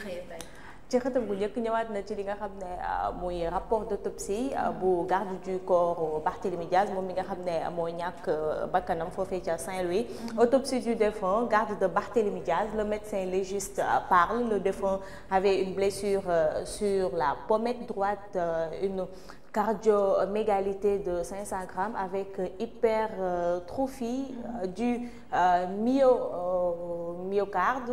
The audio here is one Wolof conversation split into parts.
xëyee tey. ci xëtam bu njëkk ñëwaat na ci li nga xam ne muy rapport d'autopsie bu garde du corps Barthélémy Diaz moom mi nga xam ne moo ñàkk bakkanam foofee ca Saint-Louis. Autopsie du défunt, garde de Barthélémy Diaz, le médecin légiste parle. Le défunt avait une blessure sur la pommette droite, une cardiomégalité de 500 grammes avec hypertrophie du myocarde,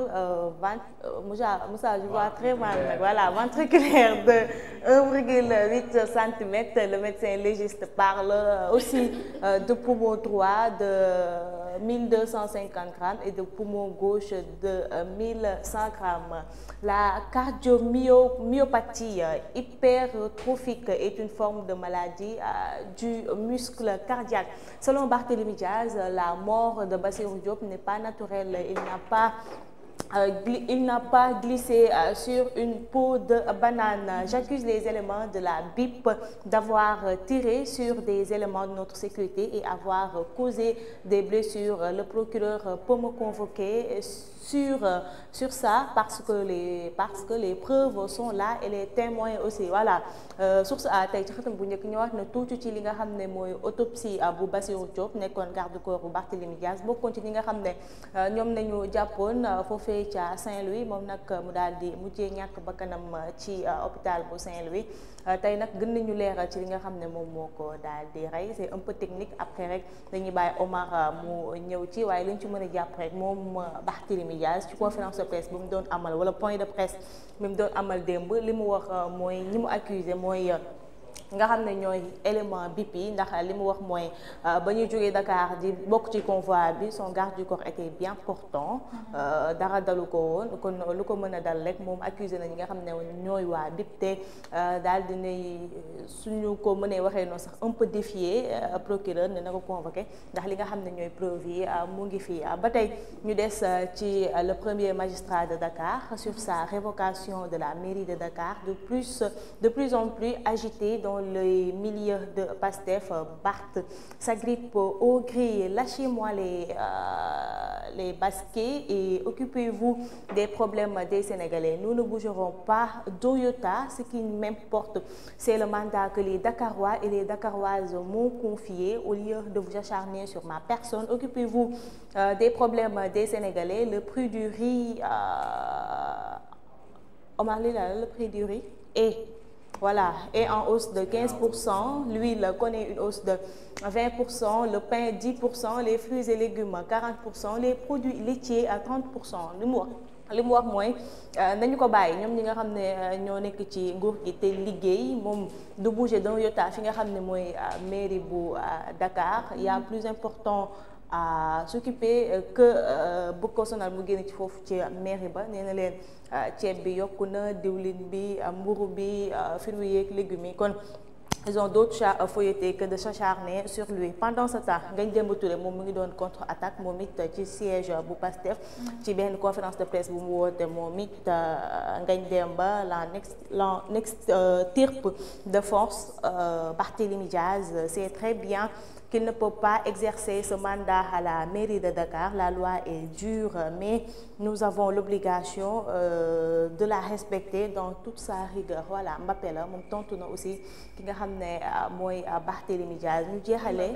Moussa, je vois très mal, voilà, ventriculaire de 1,8 cm. Le médecin légiste parle aussi de poumon droit de 1250 grammes et de poumon gauche de 1100 grammes. La cardiomyopathie hypertrophique est une forme de maladie du muscle cardiaque. Selon Barthélémy Diaz, la mort de Bassirou Diop n'est pas naturelle. Il n'a pas glissé sur une peau de banane. J'accuse les éléments de la BIP d'avoir tiré sur des éléments de notre sécurité et avoir causé des blessures. Le procureur peut me convoquer sur ça parce que les preuves sont là et les témoins aussi. Voilà. Source A tey ci xëtam bu njëkk ñëwaat na tuuti ci li nga xam ne mooy autopsie bu Bassirou Diop nekkoon garde corps bu Barthélémy Diaz bokkoon ci ñi nga xam ne ñoom nañu jàppoon foofee ca Saint-Louis moom nag mu daal di mujjee ñàkk bakkanam ci hôpital bu Saint-Louis. Tey nag gën nañu leeral ci li nga xam ne moom moo ko daal di rey. C'est un peu technique après rek dañuy bàyyi Omar mu ñëw ci waaye li ñu ci mën a jàpp rek moom Barthélémy Diaz ci conférence de presse bu mu doon amal wala point de presse bi mu doon amal démb li mu wax mooy ñi mu accusé mooy nga xam ne ñooy élément BIP yi ndax li mu wax mooy ba ñuy jógee Dakar di bokk ci convoi bi son garde du corps était bien portant. dara dalu ko woon kon lu ko mën a dal rek moom accusé na ñi nga xam ne ñooy waa BIP te daal dinay suñu ko mënee waxee noonu sax un peu défier procureur ne na ko convoqué ndax li nga xam ne ñooy preuve yi mu ngi fii ba tey ñu des ci le premier magistrat de Dakar sur sa révocation de la mairie de Dakar de plus en plus agité dans le milieu de Pastef. Barth s'agrippe aux grilles. Lâchez-moi les baskets et occupez-vous des problèmes des Sénégalais. Nous ne bougerons pas d'Oyota. Ce qui m'importe, c'est le mandat que les Dakarois et les Dakaroises m'ont confié. Au lieu de vous acharner sur ma personne, occupez-vous des problèmes des Sénégalais. Le prix du riz, Omar Lila, le prix du riz est en hausse de 15%, l'huile connaît une hausse de 20%, le pain 10%, les fruits et légumes 40%, les produits laitiers à 30%. li mu wax mooy nañu ko bàyyi ñoom ñi nga xam ne ñoo nekk ci nguur gi te liggéey moom du bouger d'un iota fi nga xam ne mooy mairie bu Dakar. Il y a plus important à s'occuper que bu ko sonal mu génn ci foofu ci mairie ba nee na leen ceeb bi yokku na diwlin bi mburu bi fruits yeeg légumes yi kon ils ont d'autres chats à fouetter que de s'acharner sur lui. Pendant ce temps Ngagne Demba Touré moom mu ngi doon contre-attaque moom it ci siège bu Pastef ci benn conférence de presse bu mu woote moom it Ngagne Demba l'extirpe de force. Barthélémy Diaz sait très bien qu'il ne peut pas exercer ce mandat à la mairie de Dakar. La loi est dure, mais nous avons l'obligation de la respecter dans toute sa rigueur. Voilà, Mbappé la moom tontu na aussi ki nga xam ne mooy Barthélémy Diaz. ñu jeexalee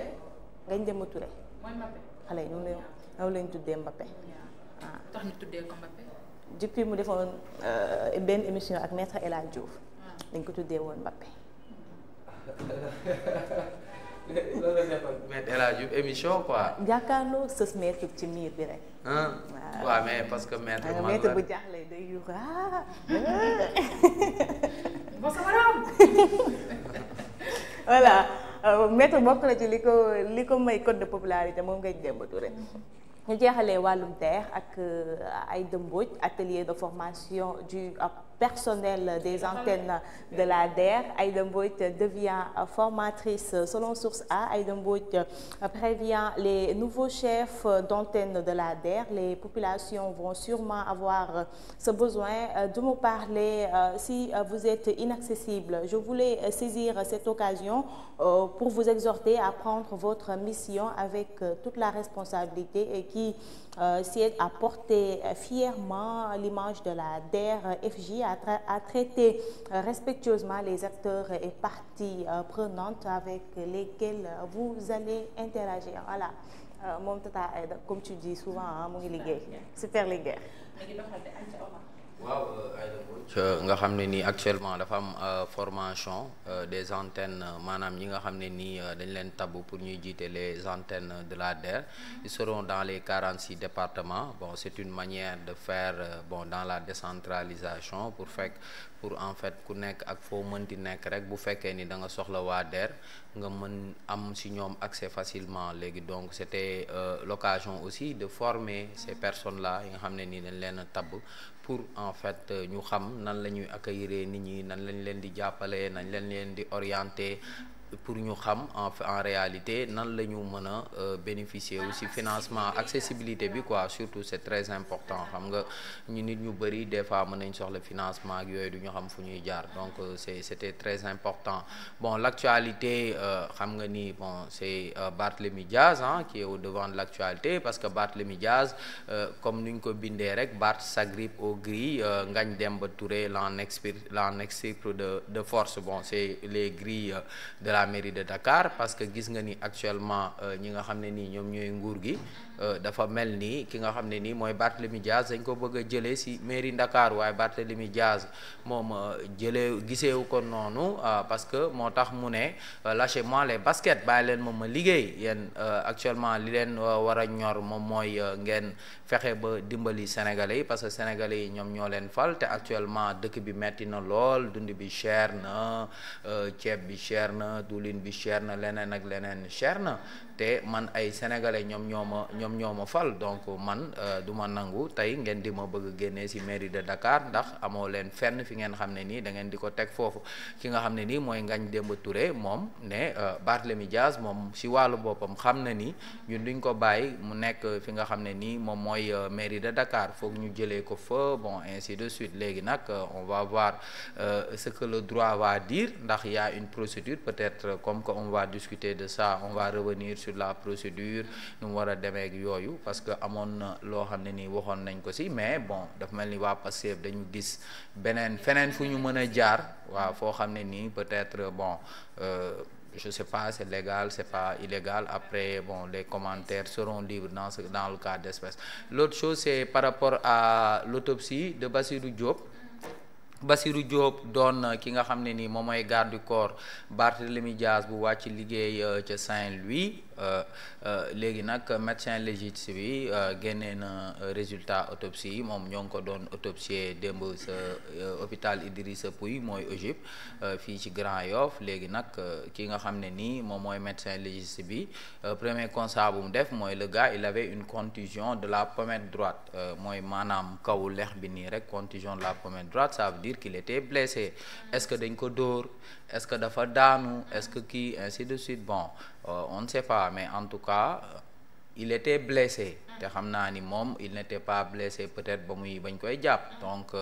Ngagne Demba Touré. mooy Mbappé. xale yi noonu lañu tuddee Mbappé. waaw tax ñu tuddee ko Mbappé. depuis mu defoon benn émission ak maître El Hadj Diouf. dañ ko tuddee woon Mbappé. loolu la nekkoon maître El Hadj Diouf émission quoi. jàkkaarloo sës maître ci miir bi rek. waaw mais parce que maître. maître bu jaaxle day yu voilà maître bokk na ci li ko may code de popularité moom Ngagne Demba Touré. ñu jeexalee wàllum terre ak Aïda Mbodj atelier de formation du personnel des antennes de la DER. Aïda Mbodj devient formatrice. Selon Source A, Aïda Mbodj prévient les nouveaux chefs d'antenne de la DER. Les populations vont sûrement avoir ce besoin de me parler si vous êtes inaccessible. Je voulais saisir cette occasion pour vous exhorter à prendre votre mission avec toute la responsabilité et qui sied à porter fièrement l'image de la DER FJ, à traiter respectueusement les acteurs et parties prenantes avec lesquels vous allez interagir. Voilà. Moom Tata Aïda, comme tu dis souvent mu ngi liggéey super liggéey. waaw Aïda Mbodj nga xam ne nii actuellement dafa am formation des antennes maanaam ñi nga xam ne nii dañ leen tabb pour ñuy jiite les antennes de la DER. Ils seront dans les 46 départements. Bon, c'est une manière de faire dans la décentralisation pour en fait ku nekk ak foo mënti nekk rek bu fekkee ni da nga soxla waa DER nga mën am ci ñoom accès facilement léegi. Donc c'était l'occasion aussi de former ces personnes-là yi nga xam ne nii dañ leen a tabb pour en fait ñu xam nan la ñuy accueillir nit ñi, nan lañ leen di jàppale, nañ leen di orienter pour ñu xam en réalité nan la ñu mën a bénéficier aussi financement accessibilité bi quoi. Surtout c'est très important. Xam nga ñu nit ñu bëri des fois mën nañ soxla financement ak yooyu du ñu xam fu ñuy jaar. Donc c'était très important. Bon, l'actualité xam nga ni c'est Barthélémy Diaz qui est au devant de l'actualité, parce que Barthélémy Diaz comme ni ñu ko bindee rek, Bart s'agrippe aux grilles, Ngagne Demba Touré l'en extirpe de force. Bon, c'est les grilles de la mairie de Dakar, parce que gis nga ni actuellement ñi nga xam ne nii ñoom ñooy nguur gi dafa mel ni ki nga xam ne nii mooy Barthélémy Diaz dañ ko bëgg a jëlee ci mairie Dakar, waaye Barthélémy Diaz moom giseewu ko noonu parce que moo tax mu ne lâchez-moi les baskets, bàyyi leen moom ma liggéey. Yéen actuellement li leen war a ñor moom mooy ngeen fexe ba dimbali sénégalais yi, parce que sénégalais yi ñoom ñoo leen fal te actuellement dëkk bi metti na lool, dund bi cher na, ceeb bi cher na, diwlin bi cher na, leneen ak leneen cher na. te man ay sénégalais ñoom ñoo ma fal. Donc man du ma nangu tey ngeen di ma bëgg a génnee ci mairie de Dakar ndax amoo leen fenn fi ngeen xam ne nii da ngeen di ko teg foofu. Ki nga xam ne nii mooy Ngagne Demba Touré moom ne Barthélémy Diaz moom ci wàllu boppam xam na ni ñun duñ ko bàyyi mu nekk fi nga xam ne nii moom mooy mairie de Dakar, foog ñu jëlee ko fa, bon ainsi de suite. Léegi nag on va voir ce que le droit va dire, ndax y a une procédure peut-être, comme que on va discuter de ça, on va revenir sur la procédure nu mu war a demee ak yooyu, parce que amoon na loo xam ne nii waxoon nañ ko ci, mais bon dafa mel ni waa Pastef dañu gis feneen fu ñu mën a jaar, waaw foo xam ne nii peut-être je sais pas, c'est légal, c'est pas illégal. Après les commentaires seront libres dans le cas d'espèce. L'autre chose, c'est par rapport à l'autopsie de Bassirou Diop. Bassirou Diop doon ki nga xam ne nii moom mooy garde du corps Barthélémy Diaz bu wàcc liggéey ca Saint-Louis. Léegi nag médecin légiste bi génnee na résultat autopsie yi. Moom ñoo ngi ko doon autopsier démb sa hôpital Idrissa Pouye mooy OGIP fii ci Grand Yoff. Léegi nag ki nga xam ne nii moom mooy médecin légiste bi premier constat bu mu def mooy le gars il avait une contusion de la pommette droite, mooy maanaam kaw lex bi nii rek, contusion de la pommette droite. Ça veut dire qu'il était blessé. Est-ce que dañ ko dóor, est-ce que dafa daanu, est-ce que kii ainsi de suite. Bon on ne sait pas, mais en tout cas il était blessé. te xam naa ni moom il n'était pas blessé peut-être bañ koy jàpp. Donc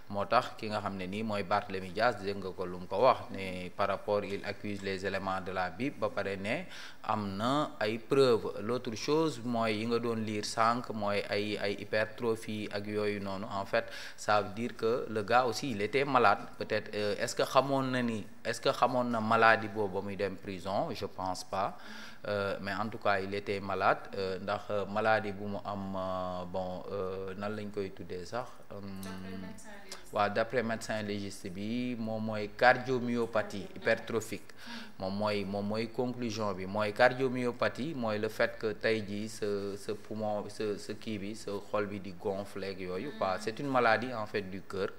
moo tax ki nga xam ne nii mooy Barthélémy Diaz dégg nga ko lu mu ko wax ne par rapport il accuse les éléments de la Bible, ba pare ne am na ay preuves. L'autre chose mooy yi nga doon lire sànq mooy ay hypertrophie ak yooyu noonu. En fait ça veut dire que le gars aussi il était malade peut-être. Est-ce que xamoon na maladie boobu ba muy dem prison? Je pense pas. Mais en tout cas il était malade ndax maladie bu mu am nan lañ koy tuddee sax waaw d'après médecin légiste bi moom mooy cardiomyopathie hypertrophique. moom mooy conclusion bi mooy cardiomyopathie, mooy le fait que tey jii sa poumon sa kii bi sa xol bi di gonfler ak yooyu quoi. C'est une maladie en fait du cœur.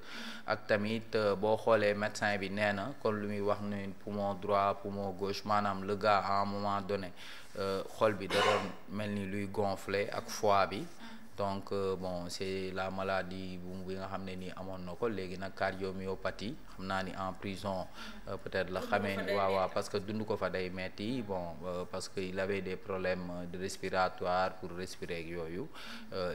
ak tamit boo xoolee médecin bi nee na kon lu muy wax ne poumon droit poumon gauche, maanaam le gars à un moment donné xol bi da doon mel ni luy gonfler ak foie bi. donc bon c'est la maladie bi nga xam ne nii amoon na ko léegi nag cardiomyopathie xam naa ni en prison peut-être la xamee ni waaw parce que dund ko fa day metti bon parce que il avait des problèmes de respiratoire pour respirer ak yooyu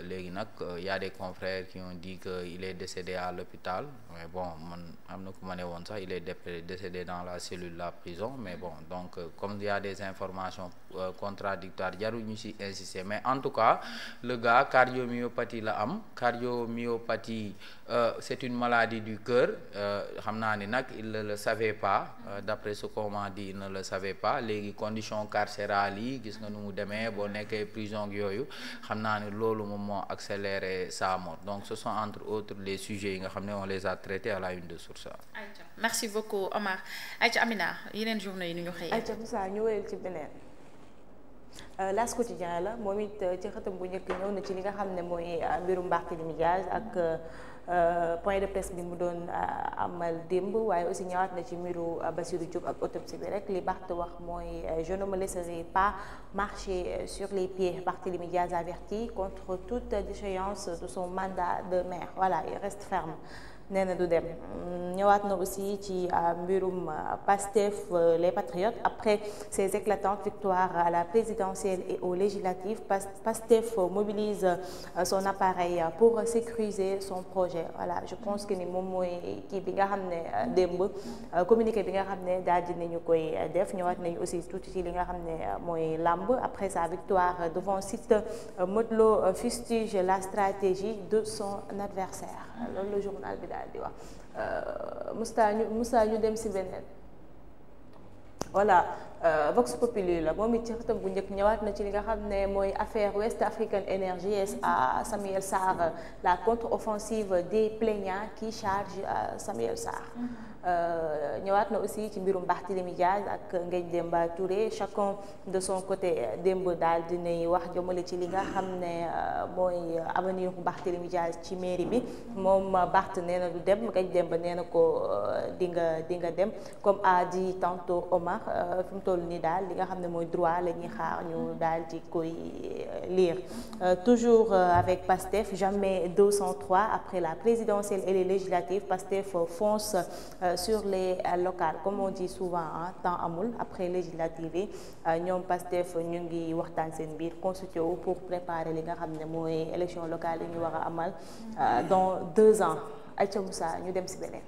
léegi nag y a des confrères qui ont dit que il est décédé à l'hôpital mais bon man am na ku ma ne woon sax il est décédé dans la cellule de la prison mais bon donc comme il y a des informations contradictoires jarul ñu ci insister mais en tout cas le gars cardiomyopathie la am cardiomyopathie c'est une maladie du cœur xam naa ni nag il ne le savait pas d'après ce qu'on m'a dit il ne le savait pas léegi condition carcérale yi gis nga nu mu demee boo nekkee prison ak yooyu xam naa ni loolu moom moo accéléré sa mort donc ce sont entre autres les sujets yi nga xam ne on les a traités à la une de Source A. Aïcha merci beaucoup Omar. Aïcha Amina yeneen journée yi ni ñu xëyee. Aïcha Moussa ñu wéyal ci beneen. L'As quotidien la moom it ci xëtam bu njëkk ñëw na ci li nga xam ne mooy mbirum Barthélémy Dias ak point de presse bi mu doon amal démb waaye aussi ñëwaat na ci mbiru Bassirou Diop ak autopsie bi rek li Barth wax mooy je ne me laisserai pas marcher sur les pieds. Barthélémy Dias averti contre toute déchéance de son mandat de maire voilà il reste ferme. nee na du dem ñëwaat na aussi ci mbirum Pastef les patriotes après ces éclatantes victoires à la présidentielle et aux législatives Pastef mobilise son appareil pour sécuriser son projet voilà je pense que ni moom mooy kii bi nga xam ne démb communiqué bi nga xam ne daal dinañu koy def ñëwaat nañu aussi tuuti ci li nga xam ne mooy làmb après sa victoire devant Siteu Modou Lô fustige la stratégie de son adversaire loolu le journal bi daal di wax Moussa ñu dem si beneen voilà Vox Populi la moom it ci xëtam bu njëkk ñëwaat na ci li nga xam ne mooy affaire West African Energy SA Samuel Sarr la contre-offensive des plaignants qui charge Samuel Sarr ñëwaat na aussi ci mbirum Barthélémy Dias ak Ngagne Demba Touré chacun de son côté démb daal dinay wax jëmale ci li nga xam ne mooy avenir Barthélémy Dias ci mairie bi moom Barth nee na du dem Ngagne Demba nee na ko di nga dem comme a dit tantôt Omar fi mu toll nii daal li nga xam ne mooy droit la ñuy xaar ñu daal di koy lire toujours avec Pastef jamais 203 après la présidentielle et les législatives Pastef fonce sur les locales comme on dit souvent temps amul après législative yi ñoom Pastef ñu ngi waxtaan seen biir constitué wu pour préparer li nga xam ne mooy élection locale yi ñu war a amal dans 2 ans Aïcha Moussa ñu dem si beneen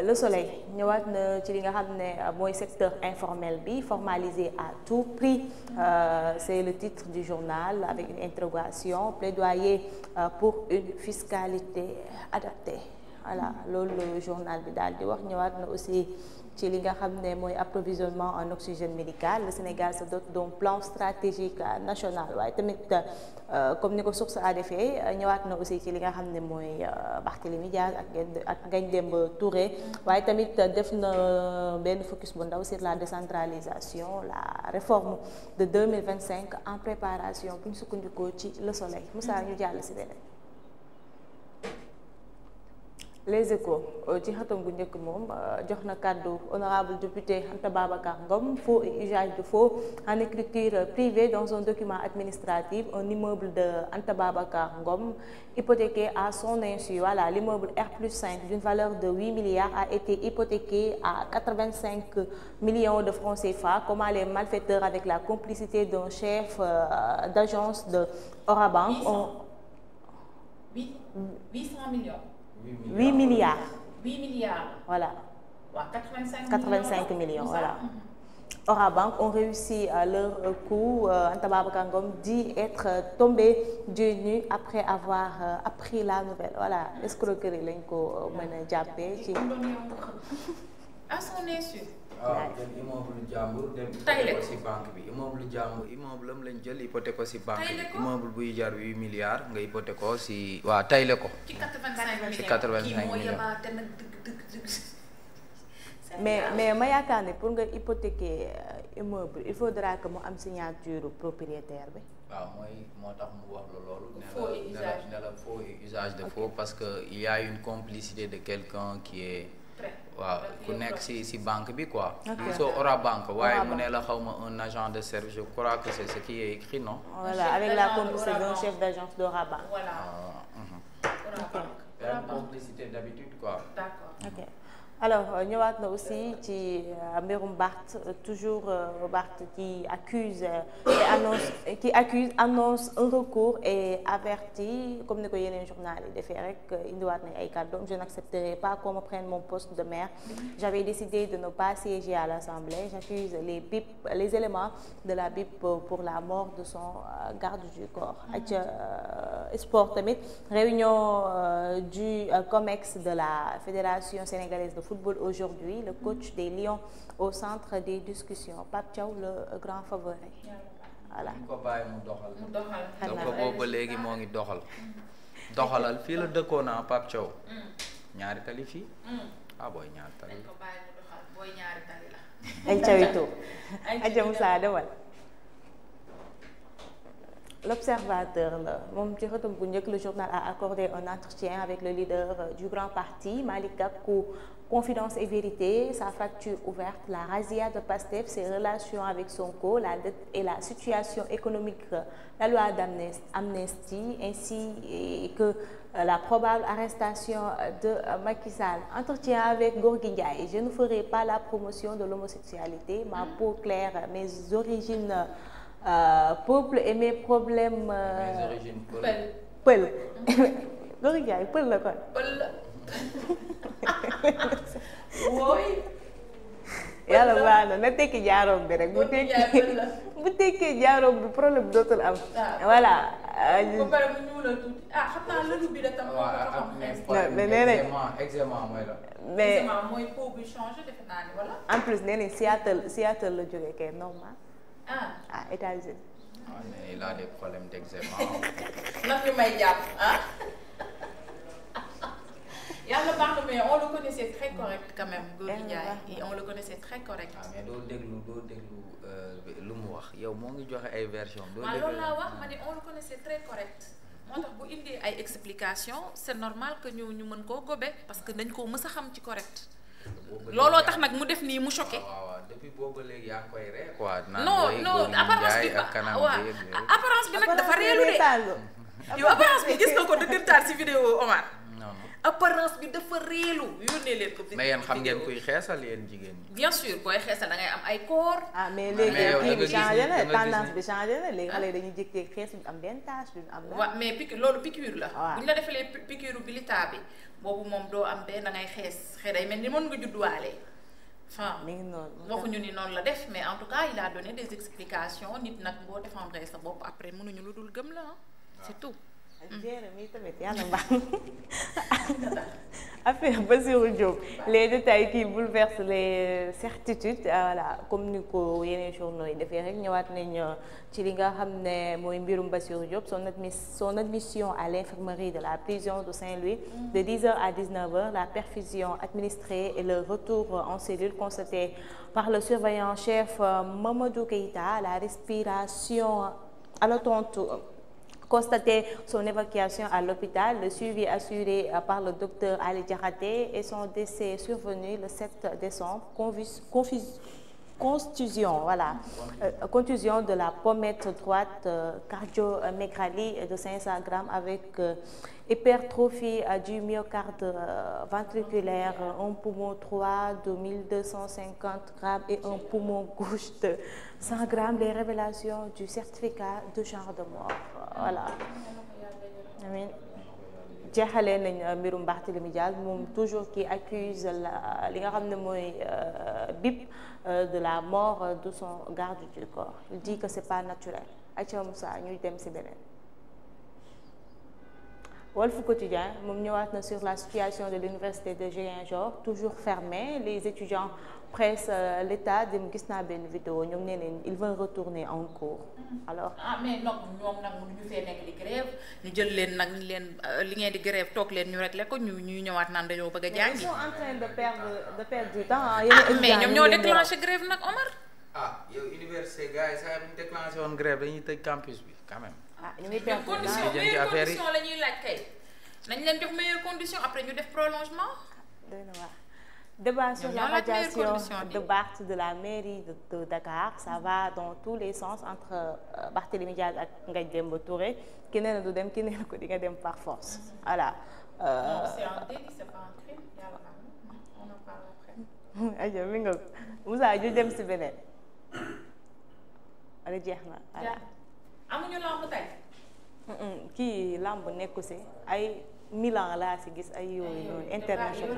Le Soleil ñëwaat na ci li nga xam ne mooy secteur informel bi formalisé à tout prix c'est le titre du journal avec une interrogation plaidoyer pour une fiscalité adaptée voilà loolu le journal bi daal di wax ñëwaat na aussi ci li nga xam ne mooy approvisionnement en oxygène médical le Sénégal se dote d'un plan stratégique national waaye tamit comme ni ko Source A defee ñëwaat na aussi ci li nga xam ne mooy Barthélémy Dias ak Ngagne Demba Touré waaye tamit def na benn focus bu ndaw sur la décentralisation la réforme de 2025 en préparation bu ñu sukkandikoo ci Le Soleil Moussa ñu jàll si beneen Les Échos ci xëtam bu njëkk moom jox na kàddu honorable député Anta Babacar Ngom faux et usage de faux en écriture privée dans un document administratif un immeuble de Anta Babacar Ngom hypothéqué à son insu voilà l'immeuble R+5 d'une valeur de 8 milliards a été hypothéqué à 85 millions de francs CFA comment les malfaiteurs avec la complicité d'un chef d'agence de Orabank 800 millions 8 milliards. 8 milliards. Voilà. Ouais, 85 millions, voilà. Orabank ont réussi leur coup. Anta Babacar Ngom dit être tombé du nu après avoir appris la nouvelle. Voilà, escroquerie lañ ko mën a jàppee ci. À son insu. waaw jël immeuble jàmbur dem hypothèque ko ci banque bi immeuble jàmbur immeuble am lañ jël hypothèque ko ci banque bi immeuble buy jar 8 milliards nga hypothèque ko ci waaw tayle ko ci 85 ci 85 millions mais ma yaakaar ne pour nga hypothéquer immeuble il faudra que mu am signature propriétaire bi waaw mooy moo tax mu wax la loolu ne la faux et usage de faux parce que il y a une complicité de quelqu'un qui est waaw ku nekk ci banque bi quoi. Ok. soo Ora banque waaye Ora mu ne la xaw ma un agent de service je crois que c'est ce qui est écrit non. Voilà, avec la complicité d'un chef d'agence d'Orabank. Voilà. Ok. Une complicité d'habitude quoi. D'accord. Ok. Alors ñëwaat na aussi ci mbirum Barth toujours Barth qui accuse annonce un recours et avertit comme ni ko yeneen journal yi defee rek indiwaat nañ ay kàddoom je n'accepterai pas qu'on me prenne mon poste de maire j'avais décidé de ne pas siéger à l'Assemblée j'accuse les éléments de la BIP pour la mort de son garde du corps ak sport tamit réunion du COMEX de la Fédération sénégalaise de football aujourd'hui le coach des Lions au centre des discussions Pape Thiaw le grand favori voilà. ñu ko bàyyi mu doxal. Xanaa donc boobu ba léegi moo ngi doxal. doxalal fii la dëkkoon naa Pape Thiaw. ñaari tali fii. booy ñaari tali dañ ko bàyyi mu doxal booy ñaari tali la. ay cawito aja Moussa demal l'observateur la moom ci xëtam bu njëkk le journal a accordé un entretien avec le leader du grand parti Malick Gakou confidence et vérité sa fracture ouverte la razzia de Pastef ses relations avec Sonko la dette et la situation économique la loi d'amnistie ainsi que la probable arrestation de Macky Sall entretien avec Gorgui Ndiaye je ne ferai pas la promotion de l'homosexualité ma peau claire mes origines peuple et mes problèmes. mes origines pël. Gorgui Ndiaye pël la kon. pël la. wooy. yàlla baax na tekki jaaroom bi rek bu tekkee jaaroom bi problème dootul am. voilà. ba pare mu ñuulal tuuti xam naa lëlu bi da tam. mais nee nañ eczéma mooy la. mais eczéma mooy peau bi changé defe naa ni wala. en plus nee nañ Seattle la jógee kay normal. États-Unis. mais il a des problèmes d'eczéma. nag ñu may jàpp yàlla baax na mais on le connaissait très correct quand même Gorgui Ndiaye on le connaissait très correct. mais doo déglu lu mu wax yow moo ngi joxe ay version doo déglu loolu laa wax ma ne on le connaissait très correct moo tax bu indee ay explication c'est normal que ñu mën koo gobe parce que dañ koo mës a xam ci correct. looloo tax nag mu def nii mu choqué. waaw depuis boobu léegi yaa ngi koy ree quoi. non apparence bi apparence bi nag dafa reelu de. yow apparence bi gis nga ko dëggantaan ci vidéo Omar. non apparence bi dafa reelu yónnee leen ko. mais yéen xam ngeen kuy xeesal yéen jigéen ñi. bien sûr booy xeesal da ngay am ay corps. mais léegi kii bi changé na tendance bi changé na léegi xale yi dañuy jékki-jékki xees duñu am benn tache duñu am. waaw mais loolu piqûre la. bu ñu la defalee piqûre bi lita bi boobu moom doo am benn da ngay xees day mel ni mën nga judduwaale. mi ngi noonu waxuñu ni noonu la def mais en tout cas il a donné des explications nit nag boo défendre sa bopp après mënuñu lu dul gëm la c'est tout. Jérémy tamit yàlla mbaax affaire Bassirou Diop les détails qui bouleversent les certitudes voilà comme ni ko yeneen journaux yi defee rek ñëwaat nañ ci li nga xam ne mooy mbirum Bassirou Diop son admission à l'infirmerie de la prison de Saint-Louis de 10h à 19h la perfusion administrée et le retour en cellule constaté par le surveillant chef Mamadou Keïta la respiration haletante constaté son évacuation à l'hôpital, le suivi assuré par le docteur Ali Diakhaté et son décès survenu le 7 décembre. Contusion de la pommette droite, cardiomégalie de 500 grammes avec hypertrophie du myocarde ventriculaire, un poumon droit de 1250 grammes et un poumon gauche de 100 grammes. Les révélations du certificat de genre de mort. Voilà. Amiin. jeexalee nañ mbirum Barthélémy Dias moom toujours qui accuse li nga xam ne mooy BIP de la mort de son garde du corps il dit que c'est pas naturel. Aïcha Moussa ñuy dem ci beneen. Walf Quotidien moom ñëwaat na sur la situation de l'université de Ziguinchor toujours fermée les étudiants pressent l'État dem gis naa benn vidéo ñoom nee nañ ils veulent retourner en cours alors. mais nag ñoom nag mënuñu fee nekk di grève ñu jël leen nag li ngeen di grève toog leen ñu réglé ko ñuy ñëwaat naan dañoo bëgg a jàngi. ils sont en train de perdre du temps. mais ñoom ñoo déclenché grève nag Omar. yow université gars yi saa bu ñu déclenché woon grève dañuy tëj campus bi quand même. ñu ngi perdre meilleure condition la ñuy laaj kay nañ leen jox meilleure condition après ñu def prolongement. doy na waar Débat sur la radiation de de Barth de la mairie de Dakar, ça va dans tous les sens entre Barthélémy Diaz ak Ngagne Demba Touré. Ki nee na du dem, ki nee na ko di nga dem par force. Voilà. Non, c'est un délit, c'est pas un crime. Yàlla on en parle après. Aja mi nga Moussa ju dem si beneen. Wala jeex na. Voilà. Amuñu lamb tey. Kii lamb nekku si ay Milan laa si gis ay yooyu noonu international.